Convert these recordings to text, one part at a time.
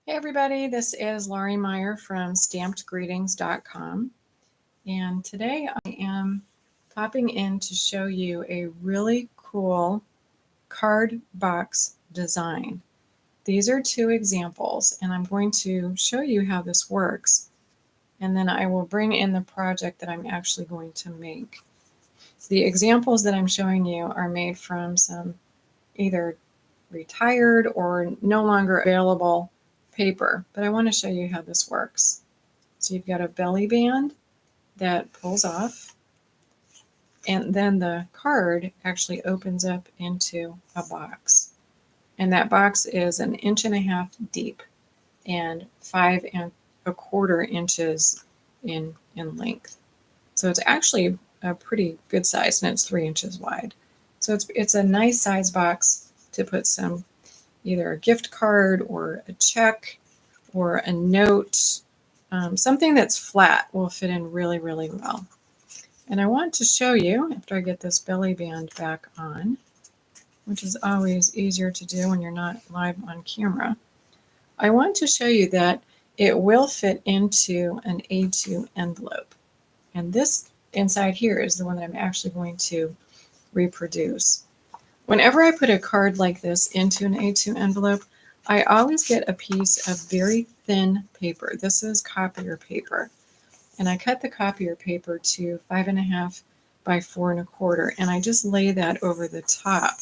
Hey everybody, this is Laurie Meyer from stampedgreetings.com, and today I am popping in to show you a really cool card box design. These are two examples, and I'm going to show you how this works, and then I will bring in the project that I'm actually going to make. The examples that I'm showing you are made from some either retired or no longer available paper, but I want to show you how this works. So you've got a belly band that pulls off, and then the card actually opens up into a box. And that box is 1.5 inches deep and 5.25 inches in length. So it's actually a pretty good size, and it's 3 inches wide. So it's a nice size box to put some either a gift card or a check or a note. Something that's flat will fit in really, really well. And I want to show you, after I get this belly band back on, which is always easier to do when you're not live on camera, I want to show you that it will fit into an A2 envelope. And this inside here is the one that I'm actually going to reproduce. Whenever I put a card like this into an A2 envelope, I always get a piece of very thin paper. This is copier paper. And I cut the copier paper to 5.5 by 4.25, and I just lay that over the top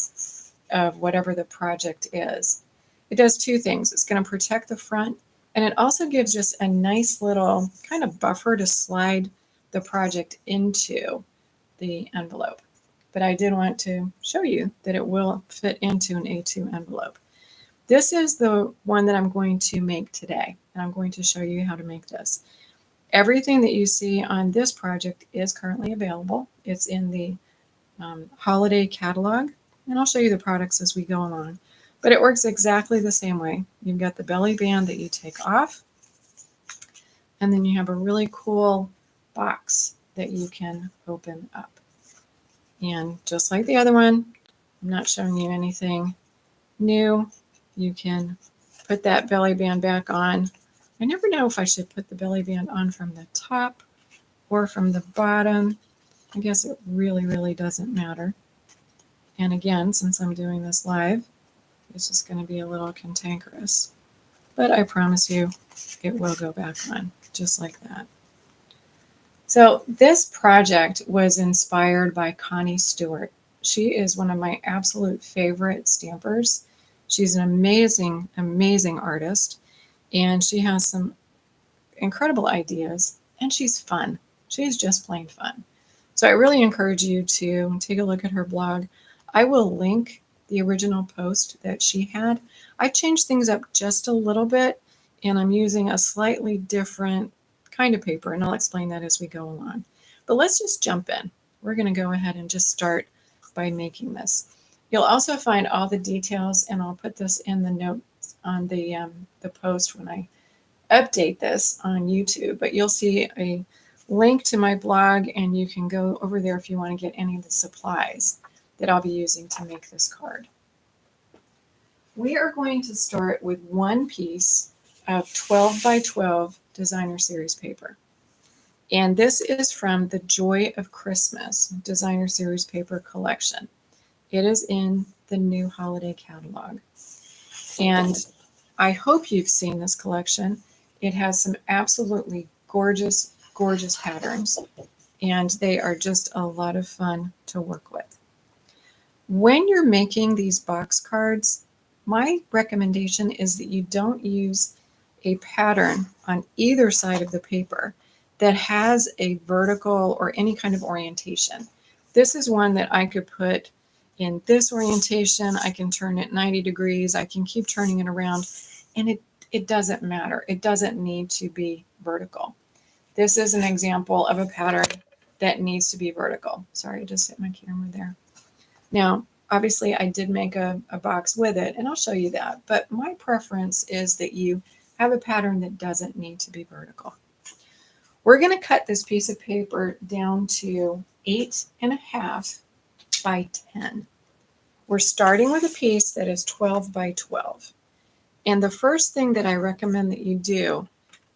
of whatever the project is. It does two things. It's going to protect the front, and it also gives just a nice little kind of buffer to slide the project into the envelope. But I did want to show you that it will fit into an A2 envelope. This is the one that I'm going to make today, and I'm going to show you how to make this. Everything that you see on this project is currently available. It's in the holiday catalog, and I'll show you the products as we go along. But it works exactly the same way. You've got the belly band that you take off, and then you have a really cool box that you can open up. And just like the other one, I'm not showing you anything new. You can put that belly band back on. I never know if I should put the belly band on from the top or from the bottom. I guess it really, really doesn't matter. And again, since I'm doing this live, it's just going to be a little cantankerous. But I promise you, it will go back on, just like that. So this project was inspired by Connie Stewart. She is one of my absolute favorite stampers. She's an amazing, amazing artist, and she has some incredible ideas, and she's fun. She's just plain fun. So I really encourage you to take a look at her blog. I will link the original post that she had. I changed things up just a little bit, and I'm using a slightly different kind of paper, and I'll explain that as we go along. But let's just jump in. We're going to go ahead and just start by making this. You'll also find all the details, and I'll put this in the notes on the post when I update this on YouTube. But you'll see a link to my blog, and you can go over there if you want to get any of the supplies that I'll be using to make this card. We are going to start with one piece of 12 by 12 designer series paper. And this is from the Joy of Christmas designer series paper collection. It is in the new holiday catalog. And I hope you've seen this collection. It has some absolutely gorgeous, gorgeous patterns, and they are just a lot of fun to work with. When you're making these box cards, my recommendation is that you don't use a pattern on either side of the paper that has a vertical or any kind of orientation. This is one that I could put in this orientation. I can turn it 90 degrees. I can keep turning it around, and it doesn't matter. It doesn't need to be vertical. This is an example of a pattern that needs to be vertical. Sorry, I just hit my camera there. Now, obviously, I did make a box with it, and I'll show you that. But my preference is that you have a pattern that doesn't need to be vertical. We're going to cut this piece of paper down to 8.5 by 10. We're starting with a piece that is 12 by 12. And the first thing that I recommend that you do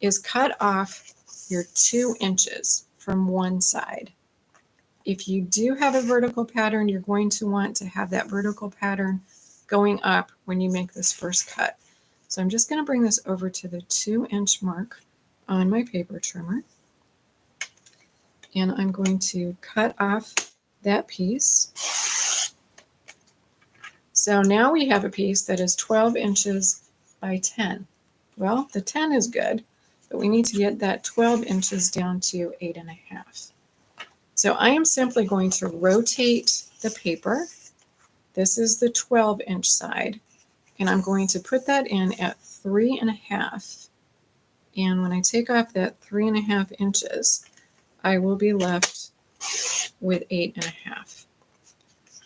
is cut off your 2 inches from one side. If you do have a vertical pattern, you're going to want to have that vertical pattern going up when you make this first cut. So I'm just going to bring this over to the 2-inch mark on my paper trimmer. And I'm going to cut off that piece. So now we have a piece that is 12 inches by 10. Well, the 10 is good, but we need to get that 12 inches down to 8.5. So I am simply going to rotate the paper. This is the 12-inch side, and I'm going to put that in at 3.5. And when I take off that 3.5 inches, I will be left with 8.5.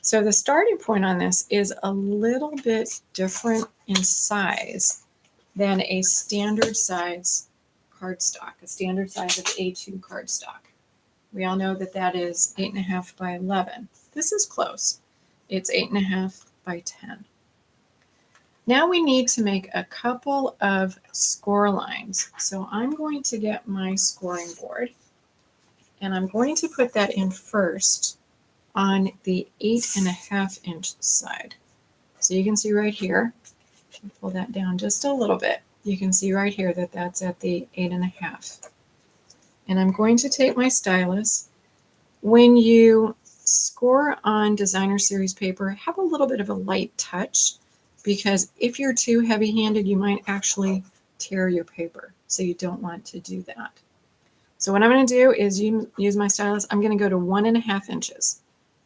So the starting point on this is a little bit different in size than a standard size cardstock, a standard size of A2 cardstock. We all know that that is 8.5 by 11. This is close. It's 8.5 by 10. Now we need to make a couple of score lines. So I'm going to get my scoring board, and I'm going to put that in first on the 8.5 inch side. So you can see right here, pull that down just a little bit. You can see right here that that's at the 8.5. And I'm going to take my stylus. When you score on designer series paper, have a little bit of a light touch, because if you're too heavy-handed, you might actually tear your paper. So you don't want to do that. So what I'm going to do is use my stylus. I'm going to go to 1.5 inches.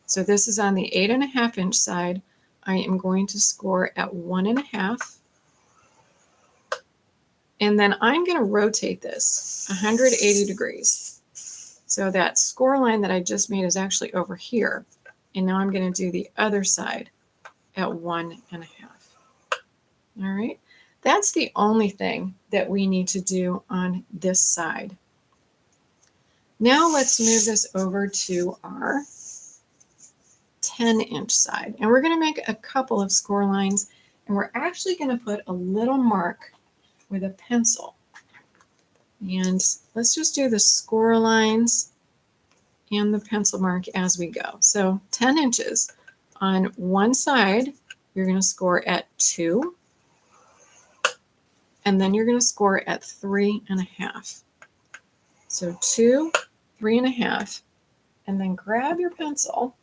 So this is on the 8.5 inch side. I am going to score at 1.5. And then I'm going to rotate this 180 degrees. So that score line that I just made is actually over here. And now I'm going to do the other side at 1.5. All right. That's the only thing that we need to do on this side. Now let's move this over to our 10-inch side. And we're going to make a couple of score lines. And we're actually going to put a little mark with a pencil. And let's just do the score lines and the pencil mark as we go. So 10 inches. On one side, you're going to score at 2. And then you're going to score at 3.5. So 2, 3.5. And then grab your pencil,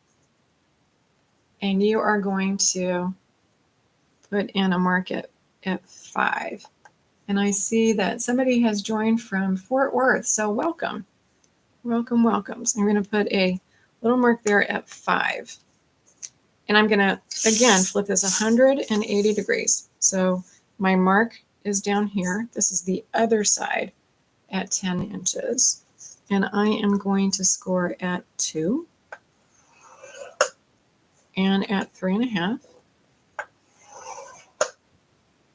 and you are going to put in a mark at 5. And I see that somebody has joined from Fort Worth, so welcome. Welcome, welcome. So I'm going to put a little mark there at 5. And I'm going to, again, flip this 180 degrees. So my mark is down here. This is the other side at 10 inches. And I am going to score at 2 and at 3.5.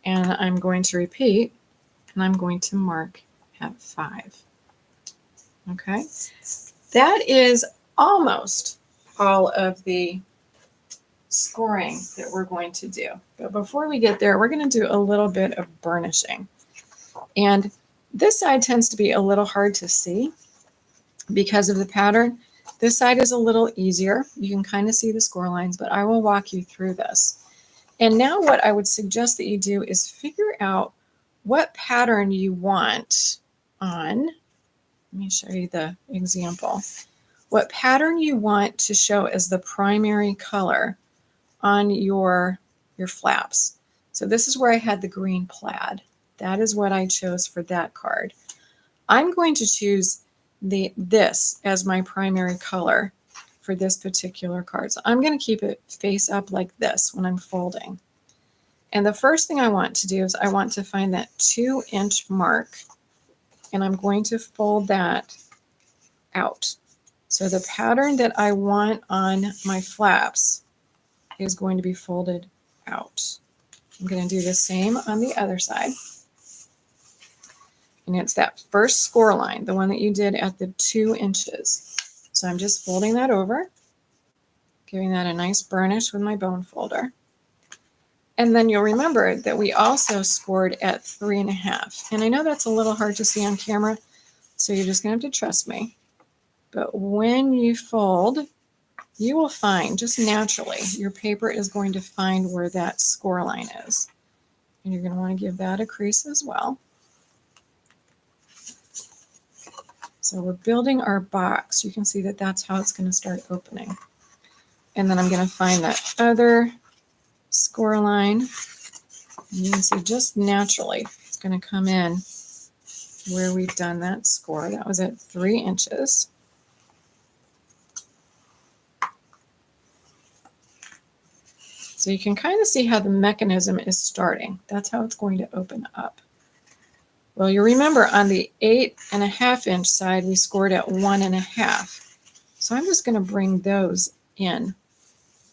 And I'm going to repeat, and I'm going to mark at 5. Okay, that is almost all of the scoring that we're going to do. But before we get there, we're going to do a little bit of burnishing. And this side tends to be a little hard to see because of the pattern. This side is a little easier. You can kind of see the score lines, but I will walk you through this. And now what I would suggest that you do is figure out what pattern you want on. Let me show you the example. What pattern you want to show as the primary color on your flaps. So this is where I had the green plaid. That is what I chose for that card. I'm going to choose this as my primary color for this particular card. So I'm going to keep it face up like this when I'm folding. And the first thing I want to do is I want to find that 2-inch mark, and I'm going to fold that out. So the pattern that I want on my flaps is going to be folded out. I'm going to do the same on the other side. And it's that first score line, the one that you did at the 2 inches. So I'm just folding that over, giving that a nice burnish with my bone folder. And then you'll remember that we also scored at 3.5. And I know that's a little hard to see on camera, so you're just going to have to trust me. But when you fold, you will find, just naturally, your paper is going to find where that score line is. And you're going to want to give that a crease as well. So we're building our box. You can see that that's how it's going to start opening. And then I'm going to find that other score line. And you can see just naturally it's going to come in where we've done that score. That was at 3 inches. So you can kind of see how the mechanism is starting. That's how it's going to open up. Well, you remember on the 8.5 inch side, we scored at 1.5. So I'm just going to bring those in.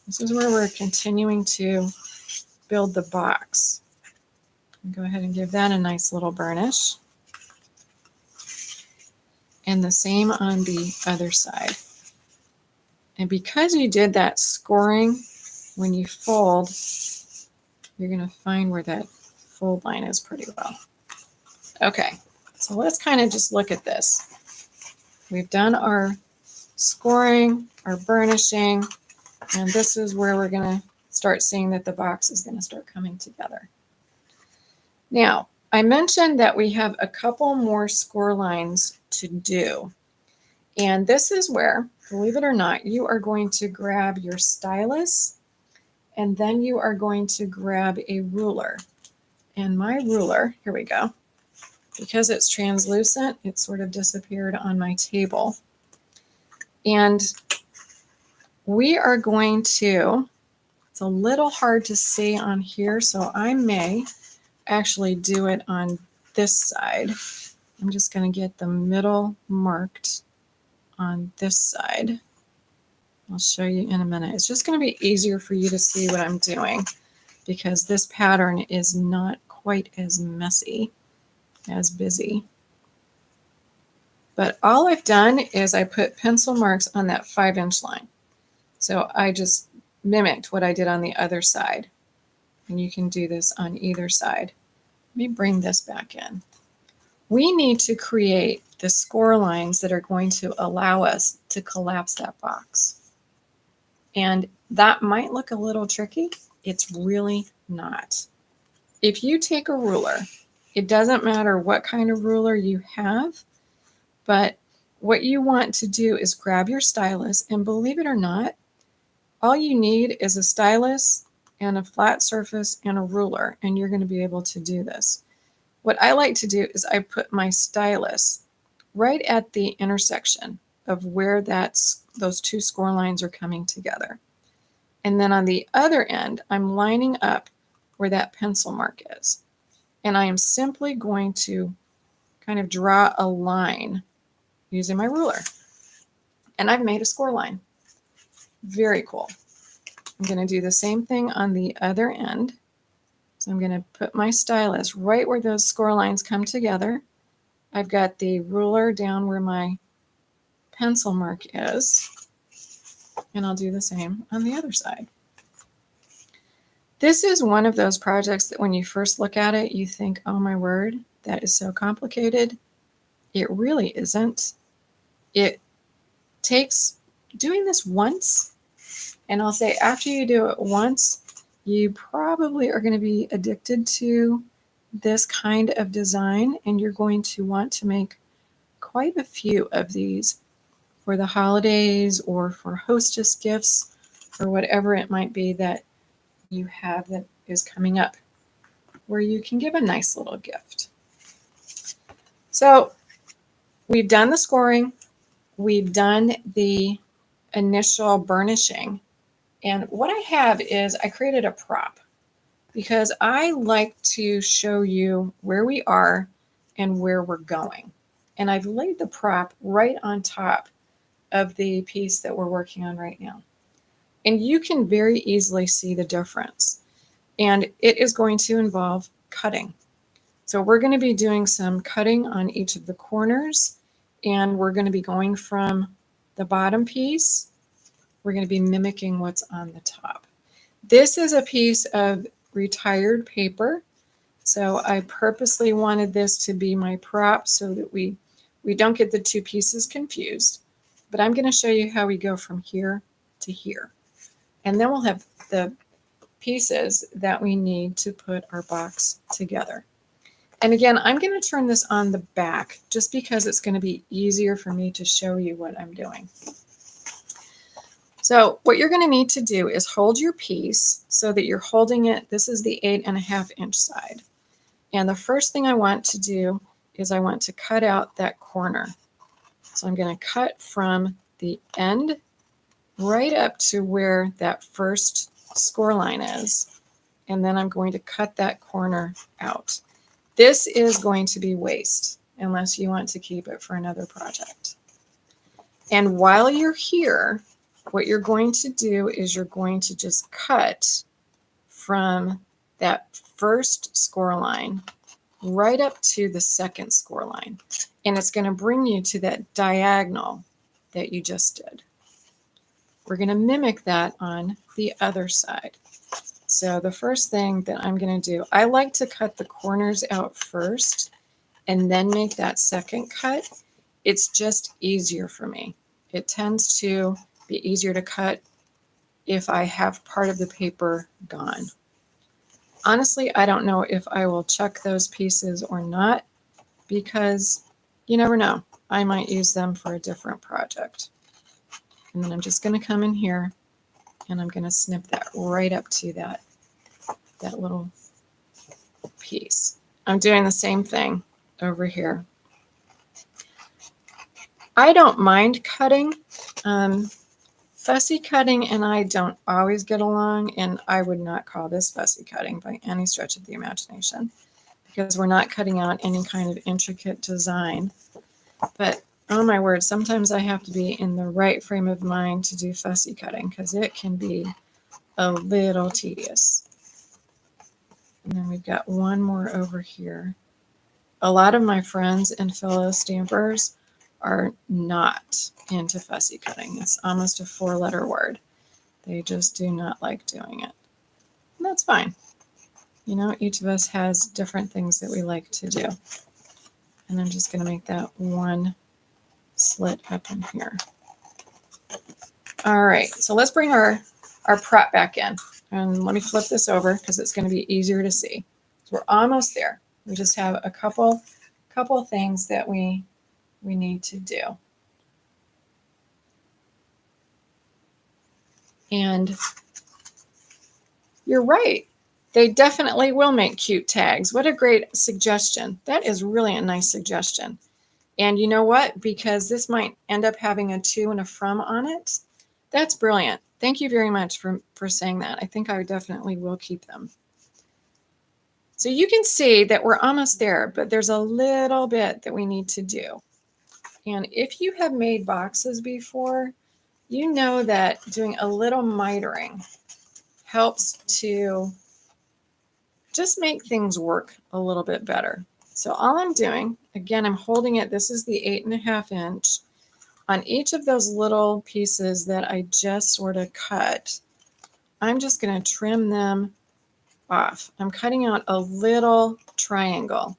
This is where we're continuing to build the box. Go ahead and give that a nice little burnish. And the same on the other side. And because you did that scoring, when you fold, you're going to find where that fold line is pretty well. Okay, so let's kind of just look at this. We've done our scoring, our burnishing, and this is where we're going to start seeing that the box is going to start coming together. Now, I mentioned that we have a couple more score lines to do. And this is where, believe it or not, you are going to grab your stylus and then you are going to grab a ruler. And my ruler, here we go, because it's translucent, it sort of disappeared on my table. And we are going to, it's a little hard to see on here, so I may actually do it on this side. I'm just going to get the middle marked on this side. I'll show you in a minute. It's just going to be easier for you to see what I'm doing because this pattern is not quite as messy, as busy. But all I've done is I put pencil marks on that 5 inch line. So I just mimicked what I did on the other side. And you can do this on either side. Let me bring this back in. We need to create the score lines that are going to allow us to collapse that box. And that might look a little tricky. It's really not. If you take a ruler, it doesn't matter what kind of ruler you have, but what you want to do is grab your stylus, and believe it or not, all you need is a stylus and a flat surface and a ruler, and you're going to be able to do this. What I like to do is I put my stylus right at the intersection of where those two score lines are coming together. And then on the other end, I'm lining up where that pencil mark is. And I am simply going to kind of draw a line using my ruler. And I've made a score line. Very cool. I'm going to do the same thing on the other end. So I'm going to put my stylus right where those score lines come together. I've got the ruler down where my pencil mark is. And I'll do the same on the other side. This is one of those projects that when you first look at it, you think, oh my word, that is so complicated. It really isn't. It takes doing this once, and I'll say after you do it once, you probably are going to be addicted to this kind of design, and you're going to want to make quite a few of these for the holidays or for hostess gifts or whatever it might be that you have that is coming up where you can give a nice little gift. So we've done the scoring, we've done the initial burnishing, and what I have is I created a prop because I like to show you where we are and where we're going. And I've laid the prop right on top of the piece that we're working on right now. And you can very easily see the difference. And it is going to involve cutting. So we're going to be doing some cutting on each of the corners, and we're going to be going from the bottom piece. We're going to be mimicking what's on the top. This is a piece of retired paper. So I purposely wanted this to be my prop so that we don't get the two pieces confused. But I'm going to show you how we go from here to here. And then we'll have the pieces that we need to put our box together. And again, I'm going to turn this on the back just because it's going to be easier for me to show you what I'm doing. So what you're going to need to do is hold your piece so that you're holding it. This is the 8.5 inch side. And the first thing I want to do is I want to cut out that corner. So I'm going to cut from the end right up to where that first score line is. And then I'm going to cut that corner out. This is going to be waste unless you want to keep it for another project. And while you're here, what you're going to do is you're going to just cut from that first score line right up to the second score line. And it's going to bring you to that diagonal that you just did. We're going to mimic that on the other side. So the first thing that I'm going to do, I like to cut the corners out first and then make that second cut. It's just easier for me. It tends to be easier to cut if I have part of the paper gone. Honestly, I don't know if I will chuck those pieces or not because you never know. I might use them for a different project. And then I'm just going to come in here and I'm going to snip that right up to that little piece. I'm doing the same thing over here. I don't mind cutting. Fussy cutting and I don't always get along, and I would not call this fussy cutting by any stretch of the imagination because we're not cutting out any kind of intricate design. But oh my word, sometimes I have to be in the right frame of mind to do fussy cutting because it can be a little tedious. And then we've got one more over here. A lot of my friends and fellow stampers are not into fussy cutting. It's almost a 4-letter word. They just do not like doing it. And that's fine. You know, each of us has different things that we like to do. And I'm just going to make that one slit up in here. All right, so let's bring our prop back in. And let me flip this over because it's going to be easier to see. So we're almost there. We just have a couple things that we need to do. And you're right. They definitely will make cute tags. What a great suggestion. That is really a nice suggestion. And you know what? Because this might end up having a to and a from on it. That's brilliant. Thank you very much for saying that. I think I definitely will keep them. So you can see that we're almost there, but there's a little bit that we need to do. And if you have made boxes before, you know that doing a little mitering helps to just make things work a little bit better. So all I'm doing, again, I'm holding it. This is the 8.5 inch. On each of those little pieces that I just sort of cut, I'm just going to trim them off. I'm cutting out a little triangle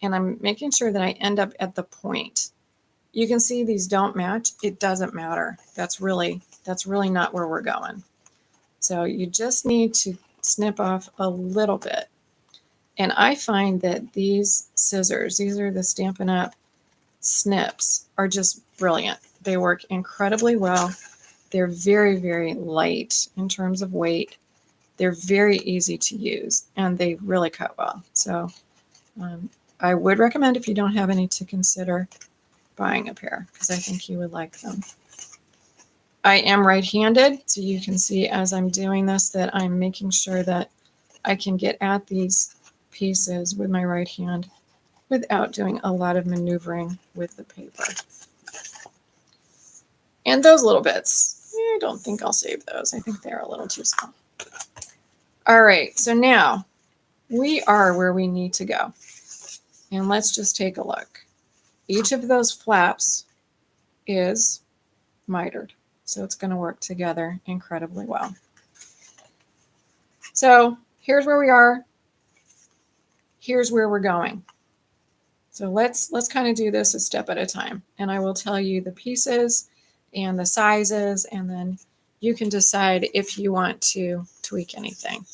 and I'm making sure that I end up at the point. You can see these don't match. It doesn't matter. That's really not where we're going. So you just need to snip off a little bit. And I find that these scissors, these are the Stampin' Up! Snips, are just brilliant. They work incredibly well. They're very, very light in terms of weight. They're very easy to use and they really cut well. So I would recommend, if you don't have any, to consider buying a pair because I think you would like them. I am right-handed, so you can see as I'm doing this that I'm making sure that I can get at these pieces with my right hand without doing a lot of maneuvering with the paper. And those little bits, I don't think I'll save those. I think they're a little too small. All right, so now we are where we need to go. And let's just take a look. Each of those flaps is mitered, so it's going to work together incredibly well. So here's where we are. Here's where we're going. So let's kind of do this a step at a time. And I will tell you the pieces and the sizes, and then you can decide if you want to tweak anything.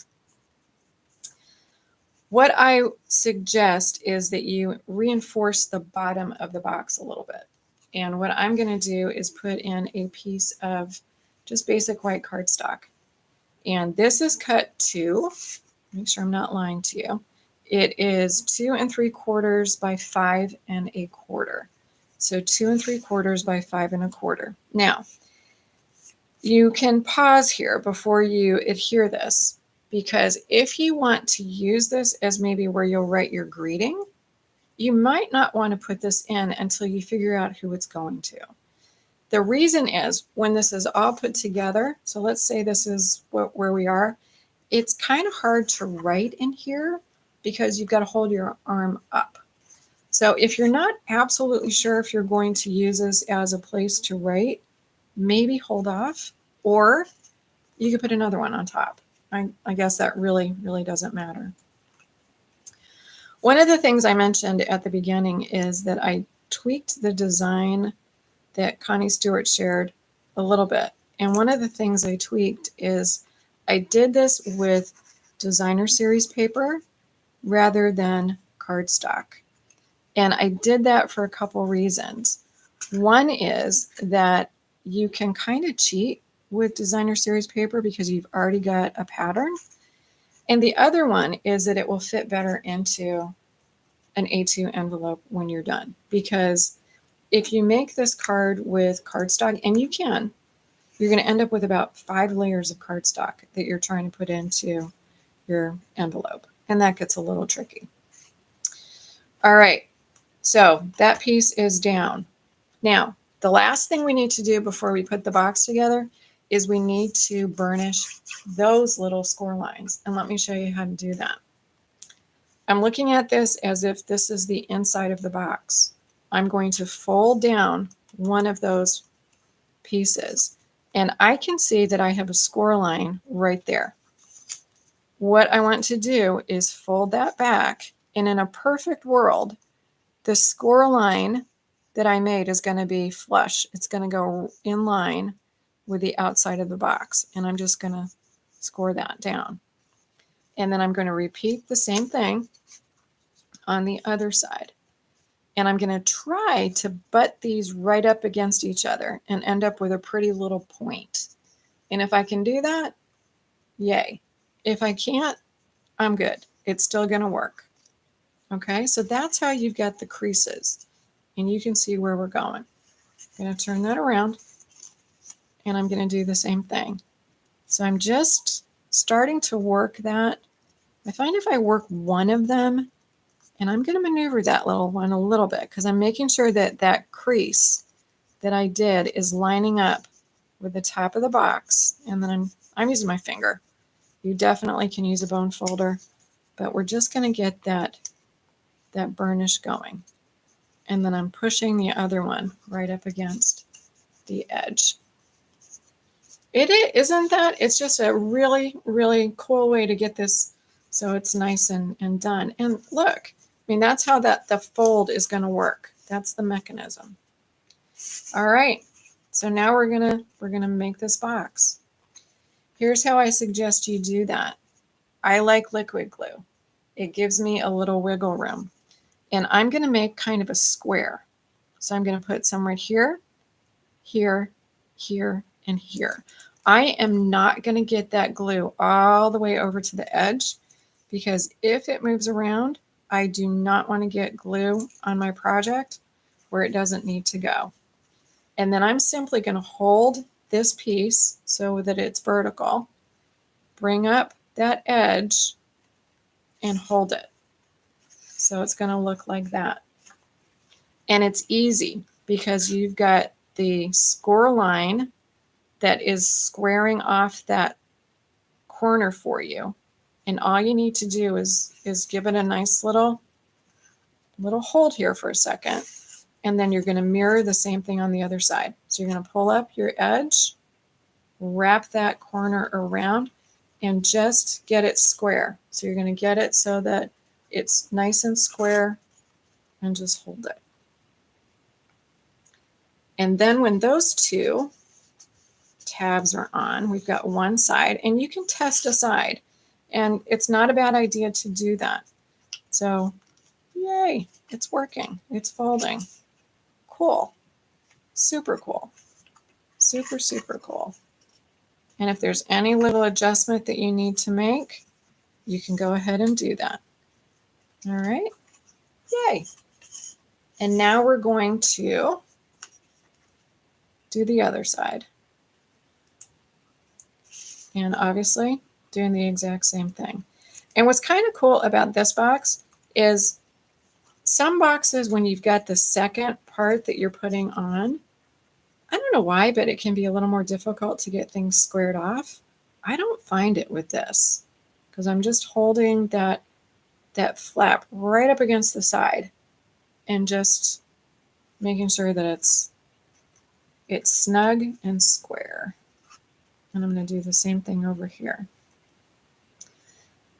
What I suggest is that you reinforce the bottom of the box a little bit. And what I'm going to do is put in a piece of just basic white cardstock. And this is cut to, make sure I'm not lying to you, it is 2 3/4 by 5 1/4. So 2 3/4 by 5 1/4. Now, you can pause here before you adhere this, because if you want to use this as maybe where you'll write your greeting, you might not want to put this in until you figure out who it's going to. The reason is when this is all put together, so let's say this is where we are, it's kind of hard to write in here because you've got to hold your arm up. So if you're not absolutely sure if you're going to use this as a place to write, maybe hold off, or you could put another one on top. I guess that really doesn't matter. One of the things I mentioned at the beginning is that I tweaked the design that Connie Stewart shared a little bit. And one of the things I tweaked is I did this with designer series paper rather than cardstock. And I did that for a couple reasons. One is that you can kind of cheat with designer series paper because you've already got a pattern. And the other one is that it will fit better into an A2 envelope when you're done. Because if you make this card with cardstock, and you can, you're going to end up with about 5 layers of cardstock that you're trying to put into your envelope. And that gets a little tricky. All right, so that piece is down. Now, the last thing we need to do before we put the box together is we need to burnish those little score lines. And let me show you how to do that. I'm looking at this as if this is the inside of the box. I'm going to fold down one of those pieces, and I can see that I have a score line right there. What I want to do is fold that back, and in a perfect world, the score line that I made is going to be flush. It's going to go in line with the outside of the box, and I'm just going to score that down. And then I'm going to repeat the same thing on the other side. And I'm going to try to butt these right up against each other and end up with a pretty little point. And if I can do that, yay. If I can't, I'm good. It's still going to work. Okay, so that's how you've got the creases. And you can see where we're going. I'm going to turn that around, and I'm going to do the same thing. So I'm just starting to work that. I find if I work one of them, and I'm going to maneuver that little one a little bit because I'm making sure that that crease that I did is lining up with the top of the box. And then I'm using my finger. You definitely can use a bone folder, but we're just going to get that burnish going. And then I'm pushing the other one right up against the edge. Isn't that? It's just a really cool way to get this so it's nice and done. And look, I mean, that's how the fold is going to work. That's the mechanism. All right. So now we're gonna make this box. Here's how I suggest you do that. I like liquid glue. It gives me a little wiggle room. And I'm going to make kind of a square. So I'm going to put some right here, here, here, and here. I am not going to get that glue all the way over to the edge, because if it moves around, I do not want to get glue on my project where it doesn't need to go. And then I'm simply going to hold this piece so that it's vertical, bring up that edge, and hold it. So it's going to look like that. And it's easy because you've got the score line that is squaring off that corner for you. And all you need to do is give it a nice little hold here for a second. And then you're going to mirror the same thing on the other side. So you're going to pull up your edge, wrap that corner around. and just get it square. So you're going to get it so that it's nice and square, and just hold it. And then when those two tabs are on, we've got one side, and you can test a side, and it's not a bad idea to do that. So yay, it's working, it's folding. Cool, super cool, super, super cool. And if there's any little adjustment that you need to make, you can go ahead and do that. All right, yay. And now we're going to do the other side. And obviously doing the exact same thing. And what's kind of cool about this box is some boxes, when you've got the second part that you're putting on, I don't know why, but it can be a little more difficult to get things squared off. I don't find it with this because I'm just holding that flap right up against the side and just making sure that it's snug and square. And I'm going to do the same thing over here.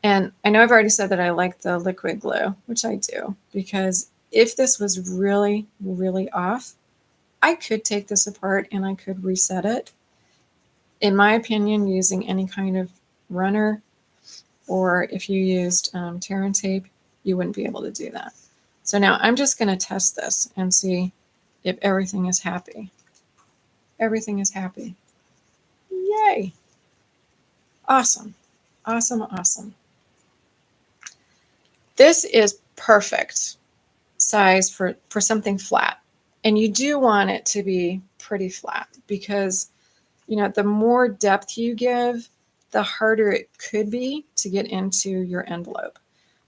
And I know I've already said that I like the liquid glue, which I do, because if this was really, really off, I could take this apart and I could reset it. In my opinion, using any kind of runner, or if you used tear and tape, you wouldn't be able to do that. So now I'm just going to test this and see if everything is happy. Everything is happy. Yay. Awesome. Awesome, awesome. This is perfect size for something flat. And you do want it to be pretty flat because, you know, the more depth you give, the harder it could be to get into your envelope.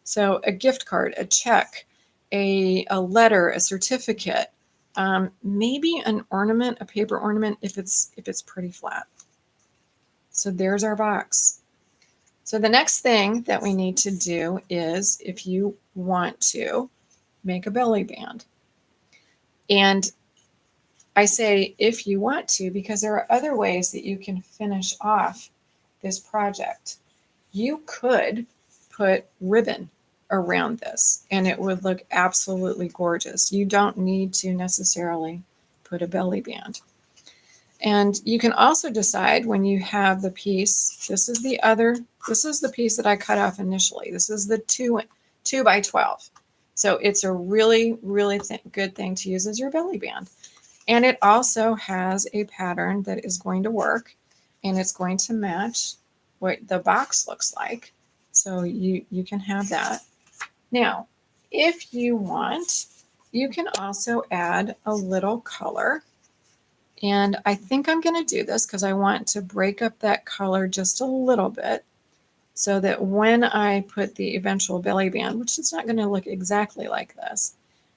So a gift card, a check, a letter, a certificate, maybe an ornament, a paper ornament if it's pretty flat. So there's our box. So the next thing that we need to do is, if you want to, make a belly band. And I say if you want to, because there are other ways that you can finish off this project. You could put ribbon around this and it would look absolutely gorgeous. You don't need to necessarily put a belly band. And you can also decide when you have the piece, this is the piece that I cut off initially. This is the 2 by 12. So it's a really, really good thing to use as your belly band. And it also has a pattern that is going to work, and it's going to match what the box looks like. So you can have that. Now, if you want, you can also add a little color. And I think I'm going to do this because I want to break up that color just a little bit so that when I put the eventual belly band, which is not going to look exactly like this,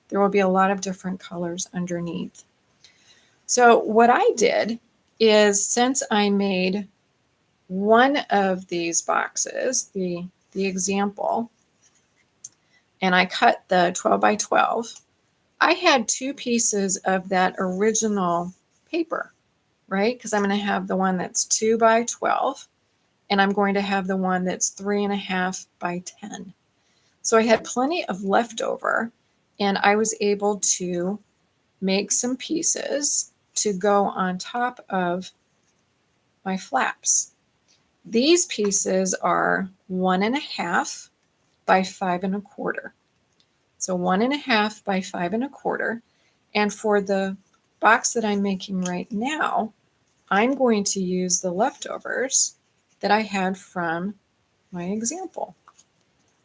there will be a lot of different colors underneath. So what I did is, since I made one of these boxes, the example, and I cut the 12 by 12, I had two pieces of that original paper, right? Because I'm going to have the one that's 2 by 12, and I'm going to have the one that's 3.5 by 10. So I had plenty of leftover, and I was able to make some pieces to go on top of my flaps. These pieces are 1.5 by 5.25. So 1.5 by 5.25. And for the box that I'm making right now, I'm going to use the leftovers that I had from my example.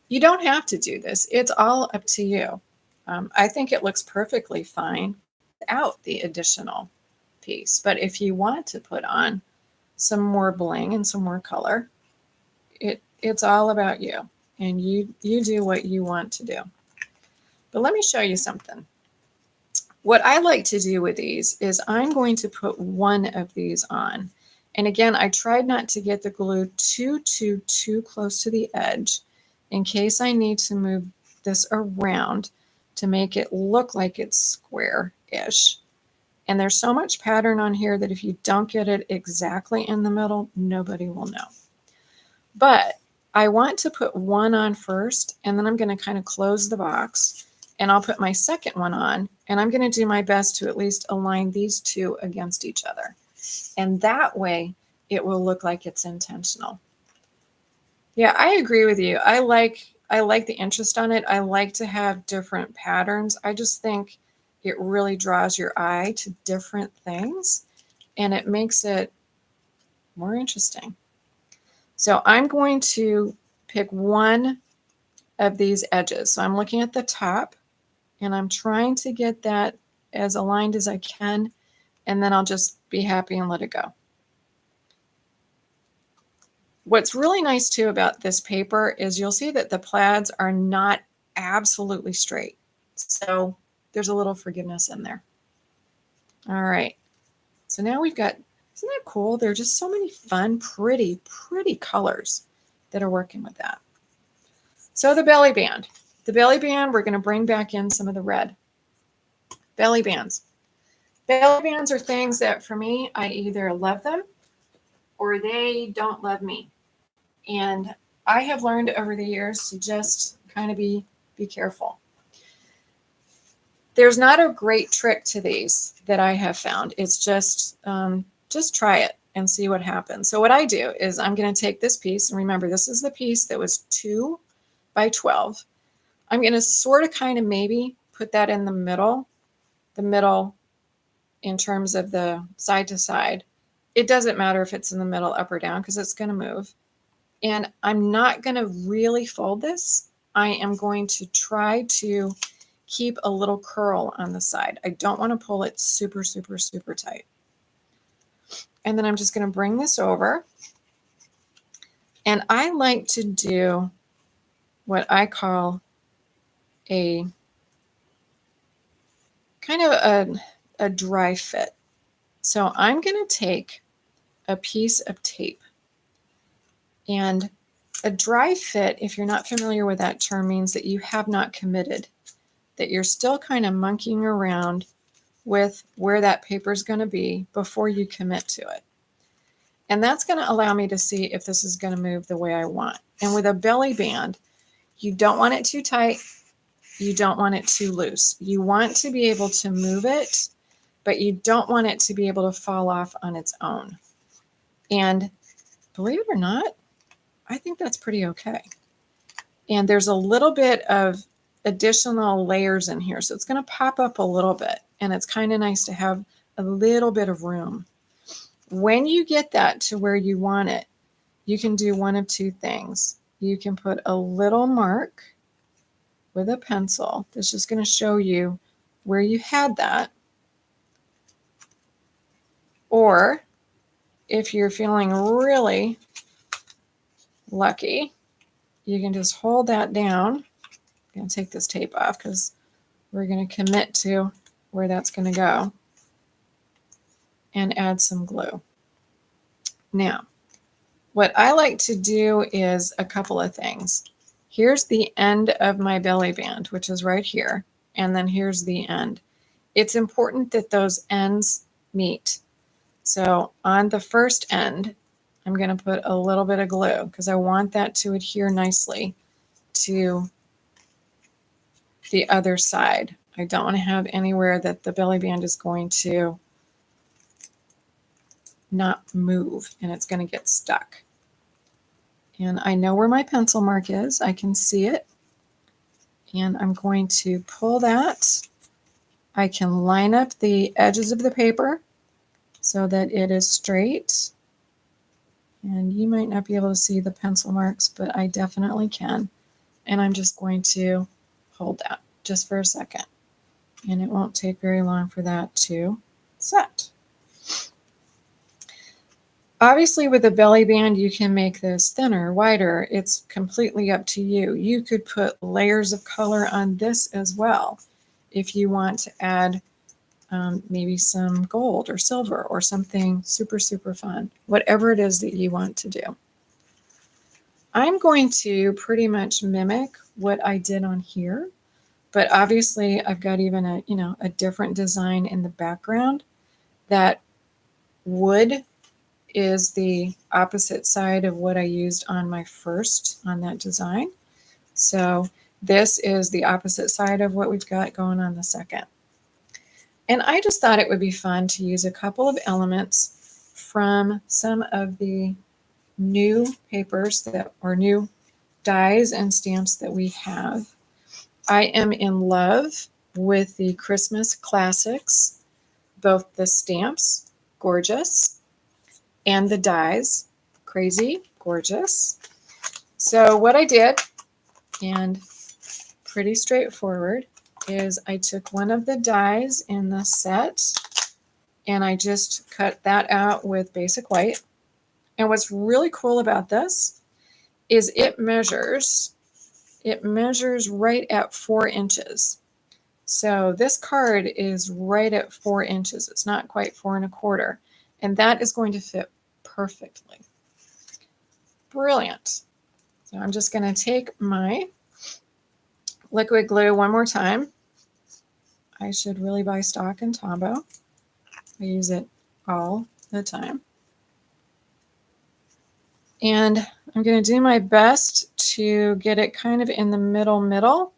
You don't have to do this. It's all up to you. I think it looks perfectly fine without the additional piece. But if you want to put on some more bling and some more color, it's all about you. And you do what you want to do. But let me show you something. What I like to do with these is I'm going to put one of these on. And again, I tried not to get the glue too close to the edge in case I need to move this around to make it look like it's square-ish. And there's so much pattern on here that if you don't get it exactly in the middle, nobody will know. But I want to put one on first, and then I'm going to kind of close the box, and I'll put my second one on, and I'm going to do my best to at least align these two against each other. And that way it will look like it's intentional. Yeah, I agree with you. I like the interest on it. I like to have different patterns. I just think it really draws your eye to different things, and it makes it more interesting. So I'm going to pick one of these edges. So I'm looking at the top, and I'm trying to get that as aligned as I can, and then I'll just be happy and let it go. What's really nice too about this paper is you'll see that the plaids are not absolutely straight. So there's a little forgiveness in there. All right. So now we've got, isn't that cool? There are just so many fun, pretty colors that are working with that. So the belly band. The belly band, we're going to bring back in some of the red. Belly bands. Belly bands are things that for me, I either love them or they don't love me. And I have learned over the years to just kind of be careful. There's not a great trick to these that I have found. It's just try it and see what happens. So what I do is I'm going to take this piece, and remember, this is the piece that was 2 by 12. I'm going to sort of kind of maybe put that in the middle in terms of the side to side. It doesn't matter if it's in the middle, up or down, because it's going to move. And I'm not going to really fold this. I am going to try to keep a little curl on the side. I don't want to pull it super tight. And then I'm just going to bring this over. And I like to do what I call a kind of a dry fit. So I'm going to take a piece of tape. And a dry fit, if you're not familiar with that term, means that you have not committed, that you're still kind of monkeying around with where that paper is going to be before you commit to it. And that's going to allow me to see if this is going to move the way I want. And with a belly band, you don't want it too tight. You don't want it too loose. You want to be able to move it, but you don't want it to be able to fall off on its own. And believe it or not, I think that's pretty okay. And there's a little bit of additional layers in here. So it's going to pop up a little bit, and it's kind of nice to have a little bit of room. When you get that to where you want it, you can do one of two things. You can put a little mark with a pencil. That's just going to show you where you had that. Or if you're feeling really lucky, you can just hold that down. I'm going to take this tape off because we're going to commit to where that's going to go, and add some glue. Now, what I like to do is a couple of things. Here's the end of my belly band, which is right here, and then here's the end. It's important that those ends meet. So on the first end, I'm going to put a little bit of glue because I want that to adhere nicely to the other side. I don't want to have anywhere that the belly band is going to not move and it's going to get stuck. And I know where my pencil mark is. I can see it. And I'm going to pull that. I can line up the edges of the paper so that it is straight. And you might not be able to see the pencil marks, but I definitely can. And I'm just going to hold that just for a second. And it won't take very long for that to set. Obviously, with a belly band, you can make this thinner, wider. It's completely up to you. You could put layers of color on this as well if you want to add maybe some gold or silver or something super fun, whatever it is that you want to do. I'm going to pretty much mimic what I did on here, but obviously I've got even a different design in the background that would, is the opposite side of what I used on my first on that design. So this is the opposite side of what we've got going on the second. And I just thought it would be fun to use a couple of elements from some of the new papers that or new dies and stamps that we have. I am in love with the Christmas classics, both the stamps, gorgeous, and the dies, crazy, gorgeous. So what I did, and pretty straightforward, is I took one of the dies in the set and I just cut that out with basic white. And what's really cool about this is it measures right at 4 inches. So this card is right at 4 inches. It's not quite 4 1/4. And that is going to fit perfectly. Brilliant. So I'm just going to take my liquid glue one more time. I should really buy stock in Tombow. I use it all the time. And I'm going to do my best to get it kind of in the middle.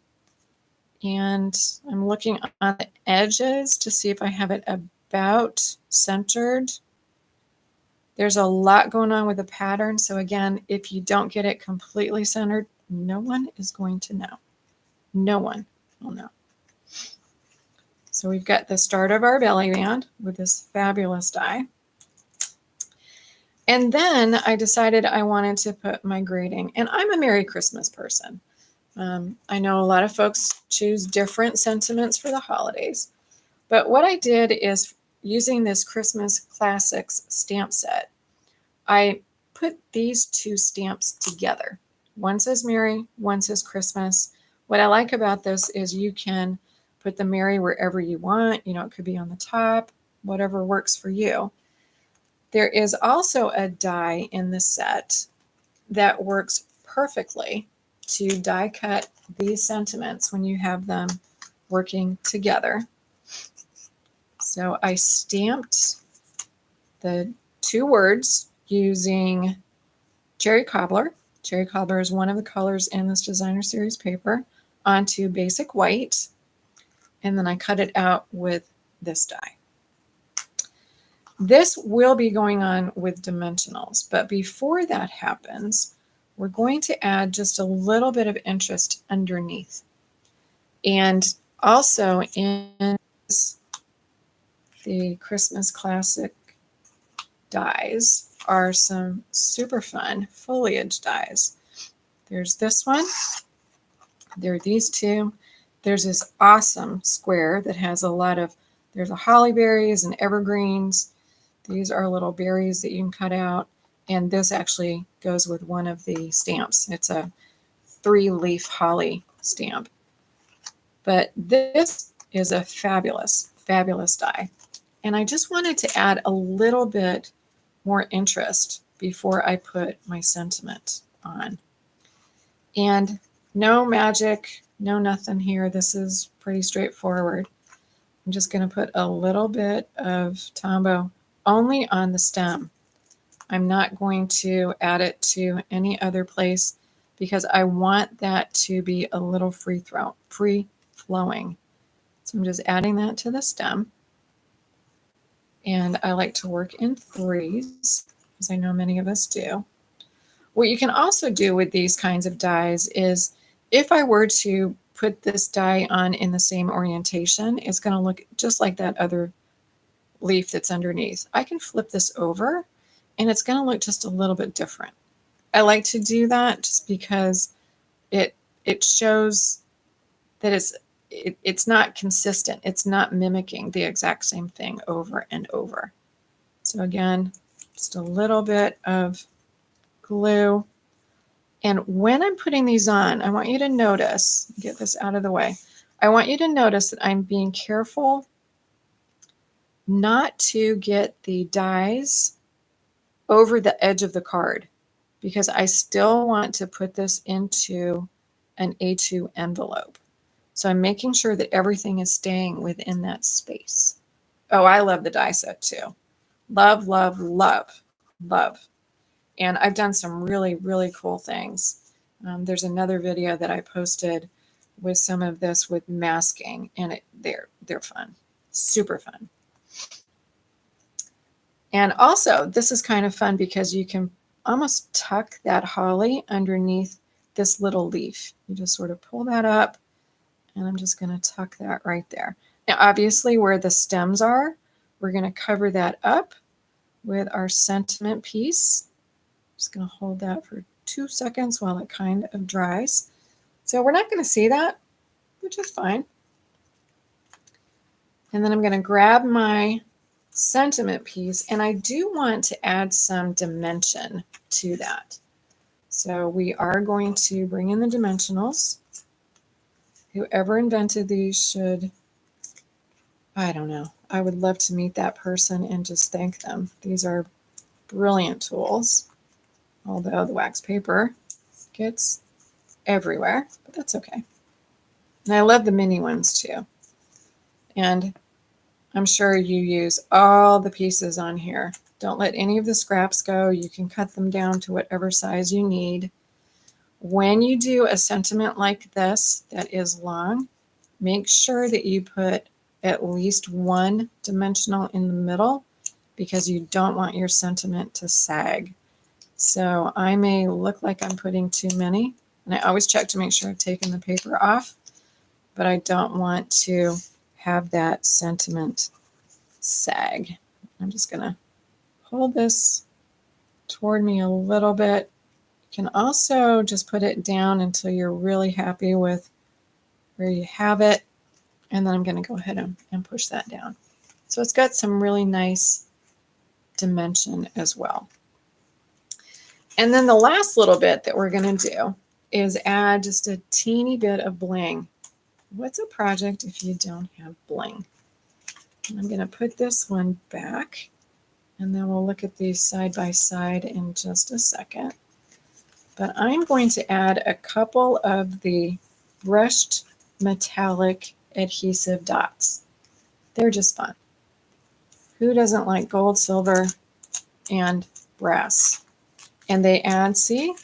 And I'm looking on the edges to see if I have it about centered. There's a lot going on with the pattern. So again, if you don't get it completely centered, no one is going to know. No one will know. So we've got the start of our belly band with this fabulous die. And then I decided I wanted to put my grading. And I'm a Merry Christmas person. I know a lot of folks choose different sentiments for the holidays. But what I did is, using this Christmas Classics stamp set, I put these two stamps together. One says Merry, one says Christmas. What I like about this is you can put the Merry wherever you want. You know, it could be on the top, whatever works for you. There is also a die in the set that works perfectly to die cut these sentiments when you have them working together. So I stamped the two words using Cherry Cobbler. Cherry Cobbler is one of the colors in this designer series paper, onto basic white. And then I cut it out with this die. This will be going on with dimensionals, but before that happens, we're going to add just a little bit of interest underneath. And also in the Christmas Classic dies are some super fun foliage dies. There's this one. There are these two. There's this awesome square that has a lot of, there's a holly berries and evergreens. These are little berries that you can cut out. And this actually goes with one of the stamps. It's a 3-leaf holly stamp. But this is a fabulous, fabulous die. And I just wanted to add a little bit more interest before I put my sentiment on. And no magic, no nothing here. This is pretty straightforward. I'm just going to put a little bit of Tombow only on the stem. I'm not going to add it to any other place because I want that to be a little free flowing. So I'm just adding that to the stem. And I like to work in 3s, as I know many of us do. What you can also do with these kinds of dies is, if I were to put this die on in the same orientation, it's going to look just like that other leaf that's underneath. I can flip this over and it's going to look just a little bit different. I like to do that just because it shows that it's not consistent. It's not mimicking the exact same thing over and over. So again, just a little bit of glue. And when I'm putting these on, I want you to notice, get this out of the way. I want you to notice that I'm being careful not to get the dies over the edge of the card, because I still want to put this into an A2 envelope. So I'm making sure that everything is staying within that space. Oh, I love the die set too. Love, love, love love. And I've done some really, really cool things. There's another video that I posted with some of this with masking, and they're fun, super fun. And also, this is kind of fun because you can almost tuck that holly underneath this little leaf. You just sort of pull that up, and I'm just going to tuck that right there. Now, obviously, where the stems are, we're going to cover that up with our sentiment piece. Just going to hold that for 2 seconds while it kind of dries. So we're not going to see that, which is fine. And then I'm going to grab my sentiment piece, and I do want to add some dimension to that. So we are going to bring in the dimensionals. Whoever invented these should, I don't know, I would love to meet that person and just thank them. These are brilliant tools, although the wax paper gets everywhere, but that's okay. And I love the mini ones too. And I'm sure you use all the pieces on here. Don't let any of the scraps go. You can cut them down to whatever size you need. When you do a sentiment like this that is long, make sure that you put at least one dimensional in the middle because you don't want your sentiment to sag. So I may look like I'm putting too many, and I always check to make sure I've taken the paper off, but I don't want to have that sentiment sag. I'm just going to hold this toward me a little bit. You can also just put it down until you're really happy with where you have it. And then I'm going to go ahead and push that down. So it's got some really nice dimension as well. And then the last little bit that we're going to do is add just a teeny bit of bling. What's a project if you don't have bling? And I'm going to put this one back, and then we'll look at these side by side in just a second. But I'm going to add a couple of the brushed metallic adhesive dots. They're just fun. Who doesn't like gold, silver, and brass? And they add, see,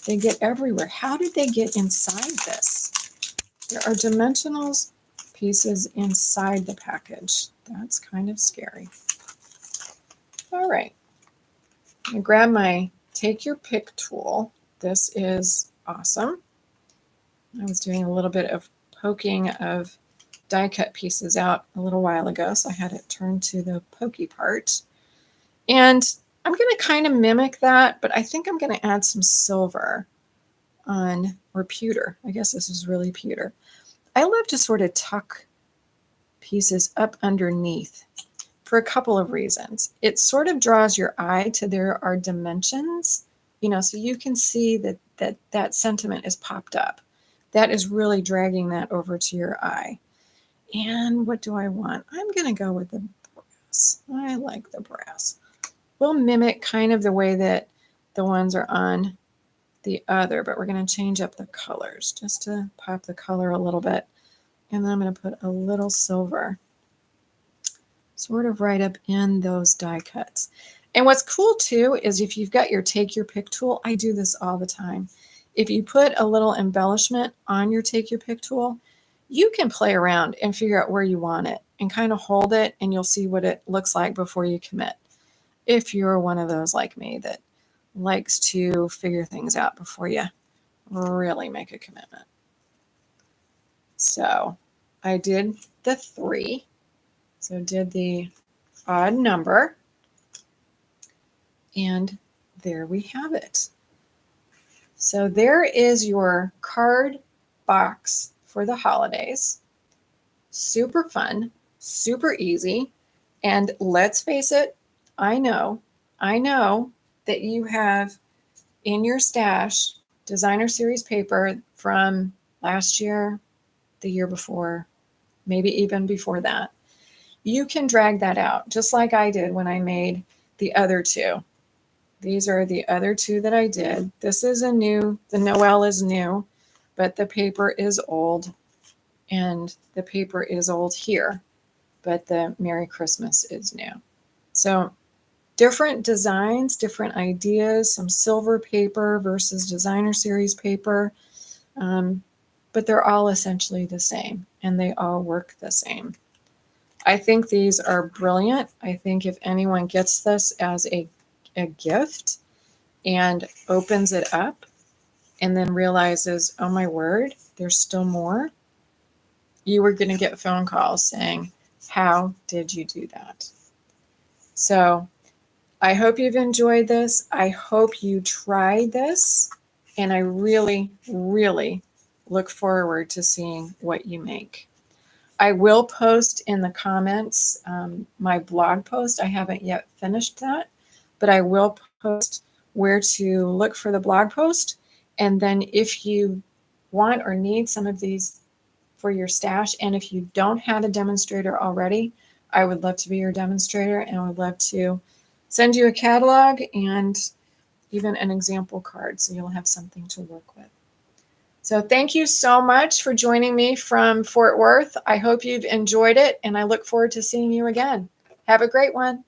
they get everywhere. How did they get inside this? There are dimensionals pieces inside the package. That's kind of scary. All right. I'm going to grab my Take Your Pick tool. This is awesome. I was doing a little bit of poking of die cut pieces out a little while ago, so I had it turned to the pokey part. And I'm going to kind of mimic that, but I think I'm going to add some silver on, or pewter. I guess this is really pewter. I love to sort of tuck pieces up underneath for a couple of reasons. It sort of draws your eye to there are dimensions, you know, so you can see that sentiment is popped up. That is really dragging that over to your eye. And what do I want? I'm going to go with the brass. I like the brass. We'll mimic kind of the way that the ones are on the other, but we're going to change up the colors just to pop the color a little bit. And then I'm going to put a little silver sort of right up in those die cuts. And what's cool too is if you've got your Take Your Pick tool, I do this all the time. If you put a little embellishment on your Take Your Pick tool, you can play around and figure out where you want it and kind of hold it, and you'll see what it looks like before you commit. If you're one of those like me that likes to figure things out before you really make a commitment. So I did the 3. So did the odd number. And there we have it. So there is your card box for the holidays. Super fun, super easy. And let's face it, I know that you have in your stash designer series paper from last year, the year before, maybe even before that. You can drag that out, just like I did when I made the other 2. These are the other 2 that I did. This is a new, the Noel is new, but the paper is old, and the paper is old here, but the Merry Christmas is new. So different designs, different ideas, some silver paper versus designer series paper, but they're all essentially the same and they all work the same. I think these are brilliant. I think if anyone gets this as a gift and opens it up and then realizes, oh my word, there's still more, you are going to get phone calls saying, how did you do that? So I hope you've enjoyed this. I hope you tried this. And I really, really look forward to seeing what you make. I will post in the comments my blog post. I haven't yet finished that, but I will post where to look for the blog post. And then if you want or need some of these for your stash, and if you don't have a demonstrator already, I would love to be your demonstrator, and I would love to send you a catalog and even an example card so you'll have something to work with. So thank you so much for joining me from Fort Worth. I hope you've enjoyed it, and I look forward to seeing you again. Have a great one.